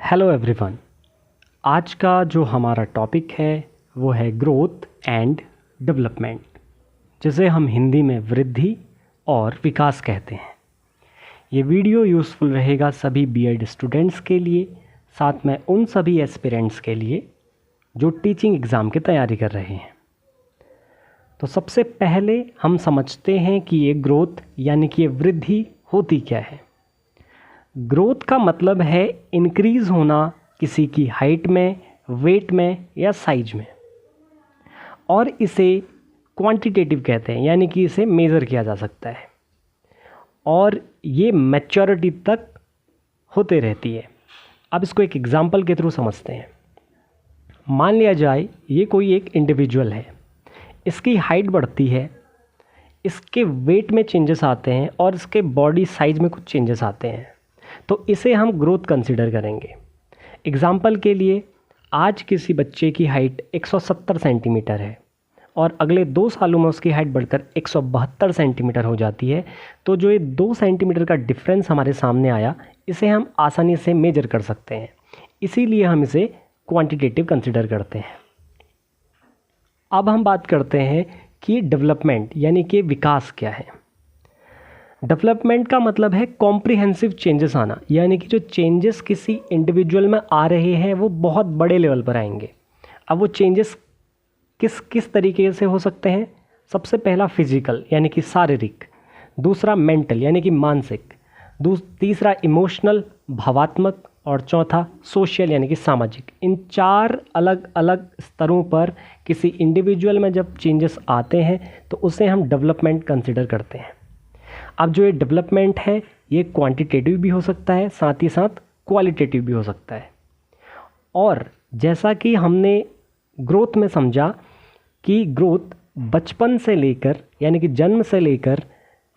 Hello everyone. आज का जो हमारा टॉपिक है वो है ग्रोथ एंड डेवलपमेंट, जिसे हम हिंदी में वृद्धि और विकास कहते हैं। ये वीडियो यूज़फुल रहेगा सभी बीएड स्टूडेंट्स के लिए, साथ में उन सभी एस्पिरेंट्स के लिए जो टीचिंग एग्ज़ाम की तैयारी कर रहे हैं। तो सबसे पहले हम समझते हैं कि ये ग्रोथ यानी कि ये वृद्धि होती क्या है। ग्रोथ का मतलब है इंक्रीज़ होना किसी की हाइट में, वेट में या साइज में, और इसे क्वांटिटेटिव कहते हैं, यानी कि इसे मेज़र किया जा सकता है और ये मैच्योरिटी तक होते रहती है। अब इसको एक एग्जांपल के थ्रू समझते हैं। मान लिया जाए ये कोई एक इंडिविजुअल है, इसकी हाइट बढ़ती है, इसके वेट में चेंजेस आते हैं और इसके बॉडी साइज में कुछ चेंजेस आते हैं, तो इसे हम ग्रोथ कंसिडर करेंगे। एग्जाम्पल के लिए आज किसी बच्चे की हाइट 170 सेंटीमीटर है और अगले 2 सालों में उसकी हाइट बढ़कर 172 सेंटीमीटर हो जाती है, तो जो ये 2 सेंटीमीटर का डिफरेंस हमारे सामने आया, इसे हम आसानी से मेजर कर सकते हैं, इसीलिए हम इसे क्वांटिटेटिव कंसिडर करते हैं। अब हम बात करते हैं कि डेवलपमेंट यानी कि विकास क्या है। डेवलपमेंट का मतलब है कॉम्प्रिहेंसिव चेंजेस आना, यानी कि जो चेंजेस किसी इंडिविजुअल में आ रहे हैं वो बहुत बड़े लेवल पर आएंगे। अब वो चेंजेस किस किस तरीके से हो सकते हैं? सबसे पहला फिजिकल यानी कि शारीरिक, दूसरा मेंटल यानी कि मानसिक, तीसरा इमोशनल भावात्मक, और चौथा सोशल यानी कि सामाजिक। इन 4 अलग अलग स्तरों पर किसी इंडिविजुअल में जब चेंजेस आते हैं तो उसे हम डेवलपमेंट कंसिडर करते हैं। अब जो ये डेवलपमेंट है ये क्वांटिटेटिव भी हो सकता है, साथ ही साथ क्वालिटेटिव भी हो सकता है। और जैसा कि हमने ग्रोथ में समझा कि ग्रोथ बचपन से लेकर यानी कि जन्म से लेकर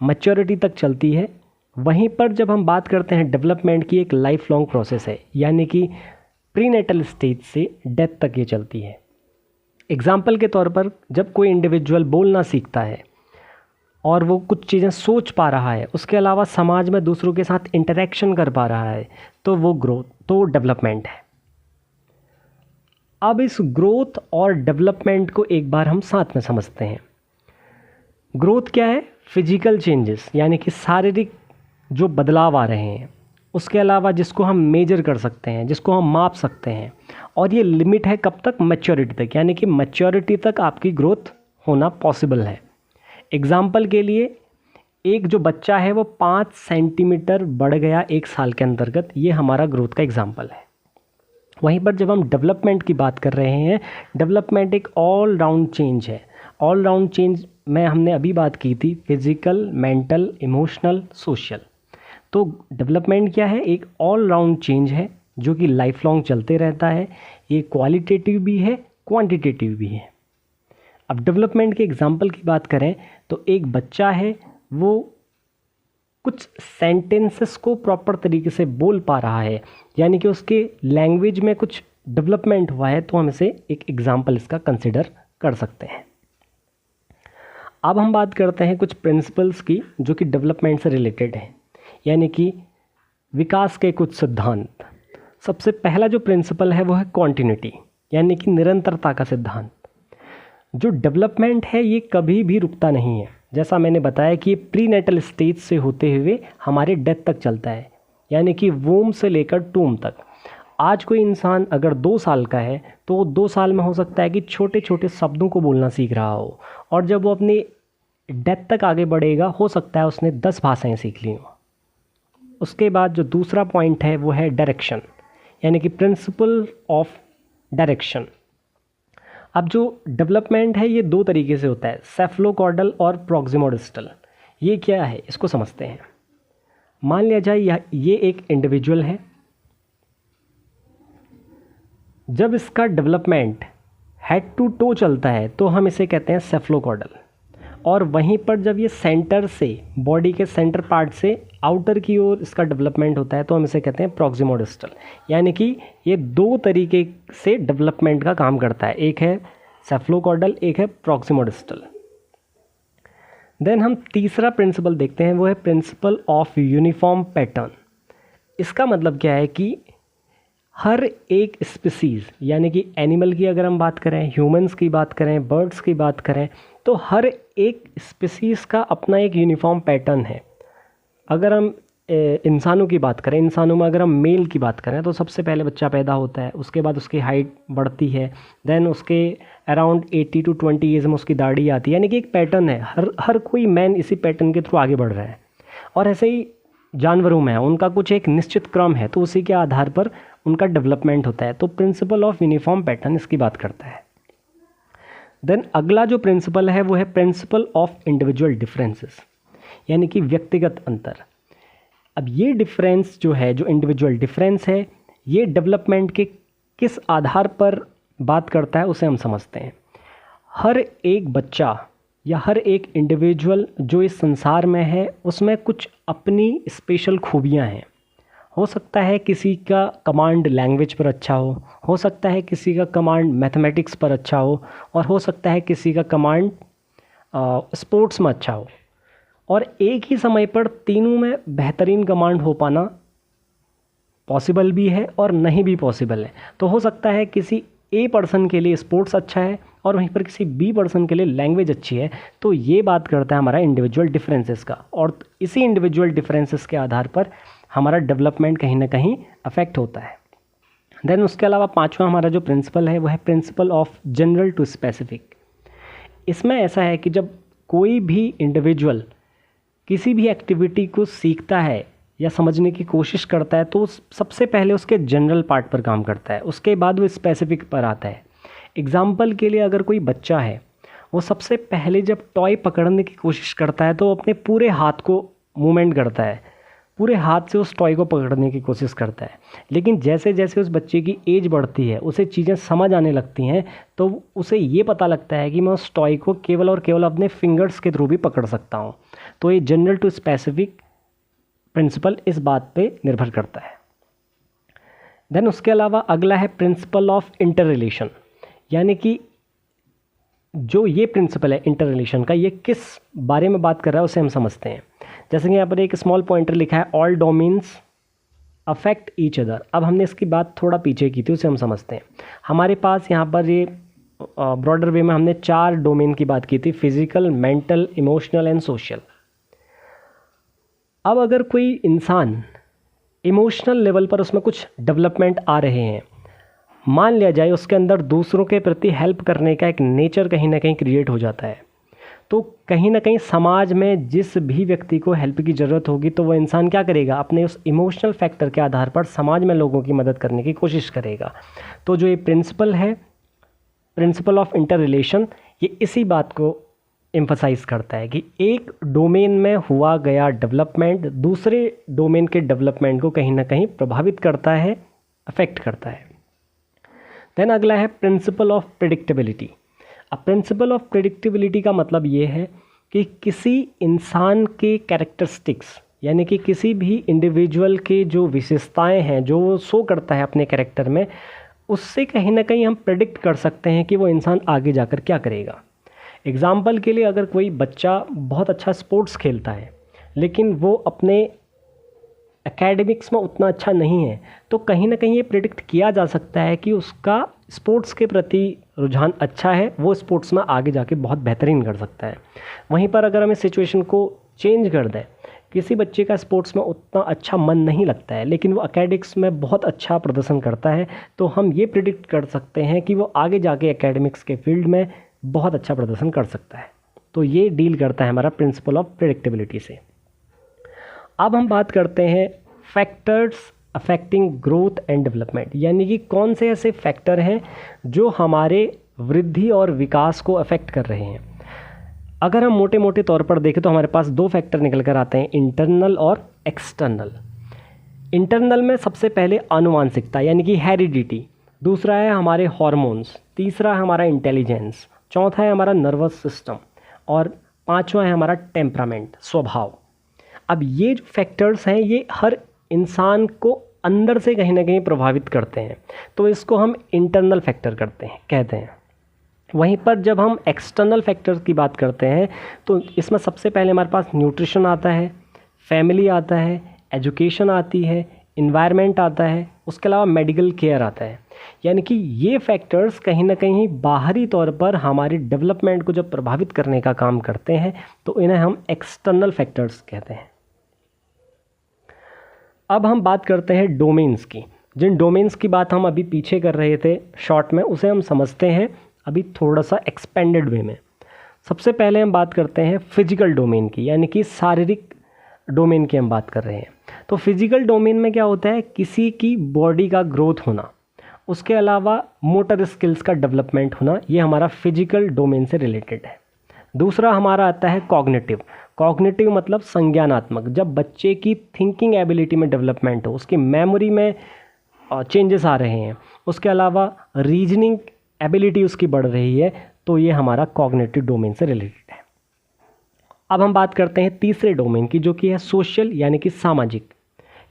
मैच्योरिटी तक चलती है, वहीं पर जब हम बात करते हैं डेवलपमेंट की, एक लाइफ लॉन्ग प्रोसेस है, यानी कि प्रीनेटल स्टेज से डेथ तक ये चलती है। एग्जाम्पल के तौर पर जब कोई इंडिविजुअल बोलना सीखता है और वो कुछ चीज़ें सोच पा रहा है, उसके अलावा समाज में दूसरों के साथ इंटरेक्शन कर पा रहा है, तो वो ग्रोथ, तो डेवलपमेंट है। अब इस ग्रोथ और डेवलपमेंट को एक बार हम साथ में समझते हैं। ग्रोथ क्या है? फिजिकल चेंजेस यानी कि शारीरिक जो बदलाव आ रहे हैं, उसके अलावा जिसको हम मेजर कर सकते हैं, जिसको हम माप सकते हैं, और ये लिमिट है कब तक? मैच्योरिटी तक, यानी कि मैच्योरिटी तक आपकी ग्रोथ होना पॉसिबल है। एग्जाम्पल के लिए एक जो बच्चा है वो 5 सेंटीमीटर बढ़ गया 1 साल के अंतर्गत, ये हमारा ग्रोथ का एग्जाम्पल है। वहीं पर जब हम डेवलपमेंट की बात कर रहे हैं, डेवलपमेंट एक ऑल राउंड चेंज है। ऑल राउंड चेंज में हमने अभी बात की थी, फिजिकल, मेंटल, इमोशनल, सोशल। तो डेवलपमेंट क्या है? एक ऑल राउंड चेंज है जो कि लाइफ लॉन्ग चलते रहता है। ये क्वालिटेटिव भी है, क्वांटिटेटिव भी है। अब डेवलपमेंट के एग्जाम्पल की बात करें तो एक बच्चा है, वो कुछ सेंटेंसेस को प्रॉपर तरीके से बोल पा रहा है, यानी कि उसके लैंग्वेज में कुछ डेवलपमेंट हुआ है, तो हम इसे एक एग्जाम्पल इसका कंसिडर कर सकते हैं। अब हम बात करते हैं कुछ प्रिंसिपल्स की जो कि डेवलपमेंट से रिलेटेड हैं, यानी कि विकास के कुछ सिद्धांत। सबसे पहला जो प्रिंसिपल है वो है कॉन्टिन्यूटी, यानी कि निरंतरता का सिद्धांत। जो डेवलपमेंट है ये कभी भी रुकता नहीं है। जैसा मैंने बताया कि ये प्रीनेटल स्टेज से होते हुए हमारे डेथ तक चलता है, यानी कि वूम से लेकर टूम तक। आज कोई इंसान अगर 2 साल का है तो 2 साल में हो सकता है कि छोटे छोटे शब्दों को बोलना सीख रहा हो, और जब वो अपनी डेथ तक आगे बढ़ेगा हो सकता है उसने 10 भाषाएं सीख ली हों। उसके बाद जो दूसरा पॉइंट है वो है डायरेक्शन, यानी कि प्रिंसिपल ऑफ डायरेक्शन। अब जो डेवलपमेंट है ये 2 तरीके से होता है, सेफलोकॉर्डल और प्रॉक्सिमोडिस्टल। ये क्या है इसको समझते हैं। मान लिया जाए ये एक इंडिविजुअल है, जब इसका डेवलपमेंट हेड टू टो चलता है तो हम इसे कहते हैं सेफलोकॉर्डल, और वहीं पर जब ये सेंटर से, बॉडी के सेंटर पार्ट से आउटर की ओर इसका डेवलपमेंट होता है तो हम इसे कहते हैं प्रॉक्सिमोडिस्टल। यानी कि ये 2 तरीके से डेवलपमेंट का काम करता है, एक है सेफलोकॉर्डल, एक है प्रॉक्सिमोडिस्टल। देन हम तीसरा प्रिंसिपल देखते हैं, वो है प्रिंसिपल ऑफ यूनिफॉर्म पैटर्न। इसका मतलब क्या है कि हर एक स्पीसीज़, यानी कि एनिमल की अगर हम बात करें, ह्यूमंस की बात करें, बर्ड्स की बात करें, तो हर एक स्पीसीज़ का अपना एक यूनिफॉर्म पैटर्न है। अगर हम इंसानों की बात करें, इंसानों में अगर हम मेल की बात करें तो सबसे पहले बच्चा पैदा होता है, उसके बाद उसकी हाइट बढ़ती है, देन उसके अराउंड 80 to 20 ईयर्स में उसकी दाढ़ी आती है, यानी कि एक पैटर्न है। हर कोई मैन इसी पैटर्न के थ्रू आगे बढ़ रहा है। और ऐसे ही जानवरों में है, उनका कुछ एक निश्चित क्रम है, तो उसी के आधार पर उनका डेवलपमेंट होता है। तो प्रिंसिपल ऑफ यूनिफॉर्म पैटर्न इसकी बात करता है। देन अगला जो प्रिंसिपल है वो है प्रिंसिपल ऑफ इंडिविजुअल डिफरेंसेस, यानी कि व्यक्तिगत अंतर। अब ये डिफरेंस जो है, जो इंडिविजुअल डिफरेंस है, ये डेवलपमेंट के किस आधार पर बात करता है उसे हम समझते हैं। हर एक बच्चा या हर एक इंडिविजुअल जो इस संसार में है उसमें कुछ अपनी स्पेशल खूबियां हैं। हो सकता है किसी का कमांड लैंग्वेज पर अच्छा हो सकता है किसी का कमांड मैथमेटिक्स पर अच्छा हो, और हो सकता है किसी का कमांड स्पोर्ट्स में अच्छा हो। और एक ही समय पर तीनों में बेहतरीन कमांड हो पाना पॉसिबल भी है और नहीं भी पॉसिबल है। तो हो सकता है किसी ए पर्सन के लिए स्पोर्ट्स अच्छा है और वहीं पर किसी बी पर्सन के लिए लैंग्वेज अच्छी है। तो ये बात करता है हमारा इंडिविजुअल डिफरेंसेस का, और इसी इंडिविजुअल डिफरेंसेस के आधार पर हमारा डेवलपमेंट कहीं ना कहीं अफेक्ट होता है। देन उसके अलावा पांचवा हमारा जो प्रिंसिपल है वो है principle of general to specific. इसमें ऐसा है कि जब कोई भी इंडिविजुअल किसी भी एक्टिविटी को सीखता है या समझने की कोशिश करता है तो सबसे पहले उसके जनरल पार्ट पर काम करता है, उसके बाद वो स्पेसिफिक पर आता है। एग्जाम्पल के लिए अगर कोई बच्चा है, वो सबसे पहले जब टॉय पकड़ने की कोशिश करता है तो अपने पूरे हाथ को मूवमेंट करता है, पूरे हाथ से उस टॉय को पकड़ने की कोशिश करता है। लेकिन जैसे जैसे उस बच्चे की एज बढ़ती है, उसे चीज़ें समझ आने लगती हैं, तो उसे ये पता लगता है कि मैं उस टॉय को केवल और केवल अपने फिंगर्स के थ्रू भी पकड़ सकता हूँ। तो ये जनरल टू स्पेसिफिक प्रिंसिपल इस बात पे निर्भर करता है। देन उसके अलावा अगला है प्रिंसिपल ऑफ इंटर रिलेशन, यानी कि जो ये प्रिंसिपल है इंटर रिलेशन का, ये किस बारे में बात कर रहा है उसे हम समझते हैं। जैसे कि यहाँ पर एक स्मॉल पॉइंटर लिखा है, all domains affect each other. अब हमने इसकी बात थोड़ा पीछे की थी, उसे हम समझते हैं। हमारे पास यहाँ पर ये ब्रॉडर वे में हमने 4 डोमेन की बात की थी, physical, mental, emotional and social. अब अगर कोई इंसान इमोशनल लेवल पर उसमें कुछ डेवलपमेंट आ रहे हैं, मान लिया जाए उसके अंदर दूसरों के प्रति हेल्प करने का एक नेचर कहीं ना कहीं क्रिएट हो जाता है, तो कहीं ना कहीं समाज में जिस भी व्यक्ति को हेल्प की ज़रूरत होगी तो वह इंसान क्या करेगा, अपने उस इमोशनल फैक्टर के आधार पर समाज में लोगों की मदद करने की कोशिश करेगा। तो जो ये प्रिंसिपल है, प्रिंसिपल ऑफ इंटर रिलेशन, ये इसी बात को एम्फसाइज करता है कि एक डोमेन में हुआ गया डेवलपमेंट दूसरे डोमेन के डेवलपमेंट को कहीं ना कहीं प्रभावित करता है, अफेक्ट करता है। देन अगला है प्रिंसिपल ऑफ प्रेडिक्टेबिलिटी। अब प्रिंसिपल ऑफ प्रेडिक्टेबिलिटी का मतलब ये है कि किसी इंसान के कैरेक्टरिस्टिक्स, यानी कि किसी भी इंडिविजुअल के जो विशेषताएं हैं जो वो शो करता है अपने कैरेक्टर में, उससे कहीं ना कहीं हम प्रेडिक्ट कर सकते हैं कि वो इंसान आगे जाकर क्या करेगा। एग्जाम्पल के लिए अगर कोई बच्चा बहुत अच्छा स्पोर्ट्स खेलता है लेकिन वो अपने एकेडमिक्स में उतना अच्छा नहीं है, तो कहीं ना कहीं ये प्रेडिक्ट किया जा सकता है कि उसका स्पोर्ट्स के प्रति रुझान अच्छा है, वो स्पोर्ट्स में आगे जाके बहुत बेहतरीन कर सकता है। वहीं पर अगर हम इस सिचुएशन को चेंज कर दें, किसी बच्चे का स्पोर्ट्स में उतना अच्छा मन नहीं लगता है लेकिन वो एकेडमिक्स में बहुत अच्छा प्रदर्शन करता है, तो हम ये प्रेडिक्ट कर सकते हैं कि वो आगे जाके एकेडमिक्स के फील्ड में बहुत अच्छा प्रदर्शन कर सकता है। तो ये डील करता है हमारा प्रिंसिपल ऑफ प्रेडिक्टेबिलिटी से। अब हम बात करते हैं factors affecting growth and development, यानी कि कौन से ऐसे फैक्टर हैं जो हमारे वृद्धि और विकास को अफेक्ट कर रहे हैं। अगर हम मोटे मोटे तौर पर देखें तो हमारे पास 2 फैक्टर निकल कर आते हैं, इंटरनल और एक्सटर्नल। इंटरनल में सबसे पहले आनुवांशिकता यानी कि हेरिडिटी, दूसरा है हमारे हार्मोन्स, तीसरा है हमारा इंटेलिजेंस, चौथा है हमारा नर्वस सिस्टम, और पांचवा है हमारा टेम्परामेंट, स्वभाव। अब ये जो फैक्टर्स हैं ये हर इंसान को अंदर से कहीं ना कहीं प्रभावित करते हैं, तो इसको हम इंटरनल फैक्टर कहते हैं। वहीं पर जब हम एक्सटर्नल फैक्टर्स की बात करते हैं तो इसमें सबसे पहले हमारे पास न्यूट्रिशन आता है, फैमिली आता है, एजुकेशन आती है, इन्वायरमेंट आता है, उसके अलावा मेडिकल केयर आता है। यानी कि ये फैक्टर्स कहीं ना कहीं बाहरी तौर पर हमारी डेवलपमेंट को जब प्रभावित करने का काम करते हैं तो इन्हें हम एक्सटर्नल फैक्टर्स कहते हैं। अब हम बात करते हैं डोमेन्स की। जिन डोमेन्स की बात हम अभी पीछे कर रहे थे शॉर्ट में, उसे हम समझते हैं अभी थोड़ा सा एक्सपेंडेड वे में। सबसे पहले हम बात करते हैं फिजिकल डोमेन की, यानी कि शारीरिक डोमेन की हम बात कर रहे हैं। तो फिजिकल डोमेन में क्या होता है, किसी की बॉडी का ग्रोथ होना, उसके अलावा मोटर स्किल्स का डेवलपमेंट होना, ये हमारा फिजिकल डोमेन से रिलेटेड है। दूसरा हमारा आता है कॉग्निटिव। कॉग्निटिव मतलब संज्ञानात्मक, जब बच्चे की थिंकिंग एबिलिटी में डेवलपमेंट हो, उसकी मेमोरी में चेंजेस आ रहे हैं, उसके अलावा रीजनिंग एबिलिटी उसकी बढ़ रही है, तो ये हमारा कॉग्निटिव डोमेन से रिलेटेड है। अब हम बात करते हैं तीसरे डोमेन की, जो कि है सोशल यानी कि सामाजिक।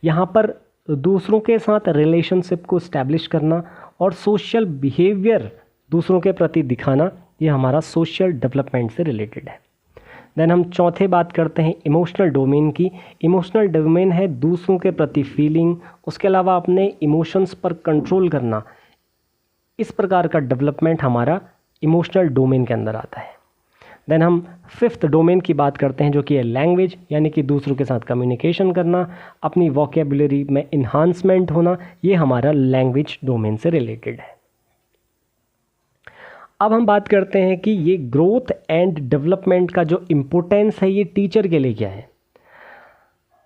यहाँ पर दूसरों के साथ रिलेशनशिप को इस्टेब्लिश करना और सोशल बिहेवियर दूसरों के प्रति दिखाना, ये हमारा सोशल डेवलपमेंट से रिलेटेड है। देन हम चौथे बात करते हैं इमोशनल डोमेन की। इमोशनल डोमेन है दूसरों के प्रति फीलिंग, उसके अलावा अपने इमोशंस पर कंट्रोल करना। इस प्रकार का डेवलपमेंट हमारा इमोशनल डोमेन के अंदर आता है। देन हम फिफ्थ डोमेन की बात करते हैं, जो कि है लैंग्वेज, यानी कि दूसरों के साथ कम्युनिकेशन करना, अपनी वोकेबुलरी में इन्हांसमेंट होना, ये हमारा लैंग्वेज डोमेन से रिलेटेड है। अब हम बात करते हैं कि ये ग्रोथ एंड डेवलपमेंट का जो इम्पोर्टेंस है ये टीचर के लिए क्या है।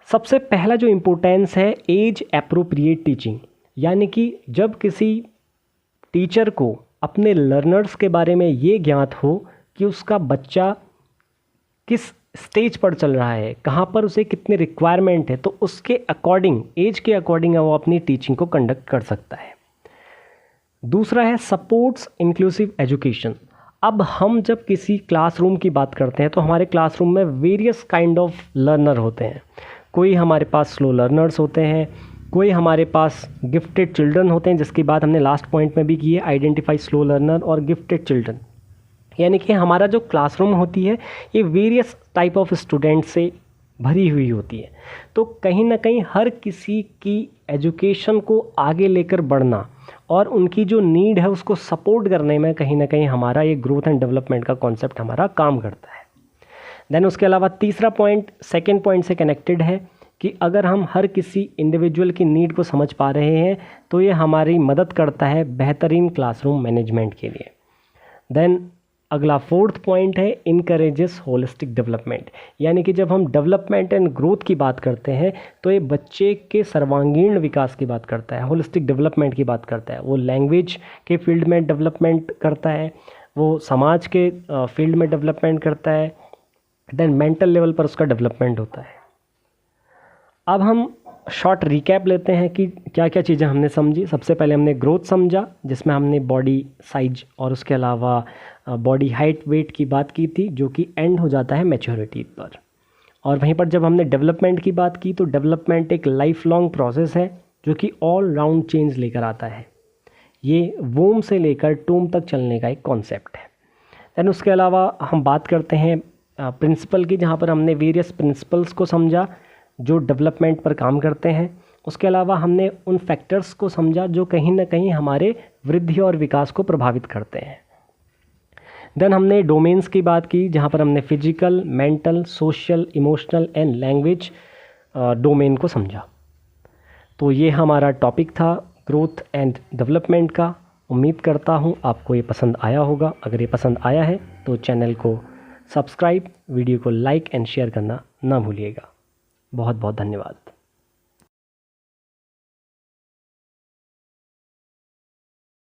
सबसे पहला जो इम्पोर्टेंस है एज एप्रोप्रिएट टीचिंग, यानी कि जब किसी टीचर को अपने लर्नर्स के बारे में ये ज्ञात हो कि उसका बच्चा किस स्टेज पर चल रहा है, कहाँ पर उसे कितनी रिक्वायरमेंट है, तो उसके अकॉर्डिंग, एज के अकॉर्डिंग वो अपनी टीचिंग को कंडक्ट कर सकता है। दूसरा है सपोर्ट्स इंक्लूसिव एजुकेशन। अब हम जब किसी क्लासरूम की बात करते हैं तो हमारे क्लासरूम में वेरियस काइंड ऑफ लर्नर होते हैं। कोई हमारे पास स्लो लर्नर्स होते हैं, कोई हमारे पास गिफ्टेड चिल्ड्रन होते हैं, जिसकी बात हमने लास्ट पॉइंट में भी की है, आइडेंटिफाई स्लो लर्नर और गिफ्टेड चिल्ड्रन। यानी कि हमारा जो क्लासरूम होती है ये वेरियस टाइप ऑफ स्टूडेंट से भरी हुई होती है। तो कहीं ना कहीं हर किसी की एजुकेशन को आगे लेकर बढ़ना और उनकी जो नीड है उसको सपोर्ट करने में कहीं ना कहीं हमारा ये ग्रोथ एंड डेवलपमेंट का कॉन्सेप्ट हमारा काम करता है। देन उसके अलावा तीसरा पॉइंट सेकेंड पॉइंट से कनेक्टेड है कि अगर हम हर किसी इंडिविजुअल की नीड को समझ पा रहे हैं तो ये हमारी मदद करता है बेहतरीन क्लासरूम मैनेजमेंट के लिए। देन अगला फोर्थ पॉइंट है इनकरेजेस होलिस्टिक डेवलपमेंट, यानी कि जब हम डेवलपमेंट एंड ग्रोथ की बात करते हैं तो ये बच्चे के सर्वांगीण विकास की बात करता है, होलिस्टिक डेवलपमेंट की बात करता है। वो लैंग्वेज के फील्ड में डेवलपमेंट करता है, वो समाज के फील्ड में डेवलपमेंट करता है, देन मेंटल लेवल पर उसका डेवलपमेंट होता है। अब हम शॉर्ट रिकैप लेते हैं कि क्या क्या चीज़ें हमने समझी। सबसे पहले हमने ग्रोथ समझा, जिसमें हमने बॉडी साइज और उसके अलावा बॉडी हाइट वेट की बात की थी, जो कि एंड हो जाता है मैच्योरिटी पर। और वहीं पर जब हमने डेवलपमेंट की बात की तो डेवलपमेंट एक लाइफ लॉन्ग प्रोसेस है जो कि ऑल राउंड चेंज लेकर आता है। ये वोम से लेकर टूम तक चलने का एक कॉन्सेप्ट है। दैन उसके अलावा हम बात करते हैं प्रिंसिपल की, जहाँ पर हमने वेरियस प्रिंसिपल्स को समझा जो डेवलपमेंट पर काम करते हैं। उसके अलावा हमने उन फैक्टर्स को समझा जो कहीं ना कहीं हमारे वृद्धि और विकास को प्रभावित करते हैं। देन हमने डोमेन्स की बात की, जहाँ पर हमने physical, mental, social, emotional and language domain को समझा। तो ये हमारा टॉपिक था ग्रोथ एंड डेवलपमेंट का। उम्मीद करता हूँ आपको ये पसंद आया होगा। अगर ये पसंद आया है तो चैनल को सब्सक्राइब, वीडियो को लाइक एंड शेयर करना ना भूलिएगा। बहुत बहुत धन्यवाद।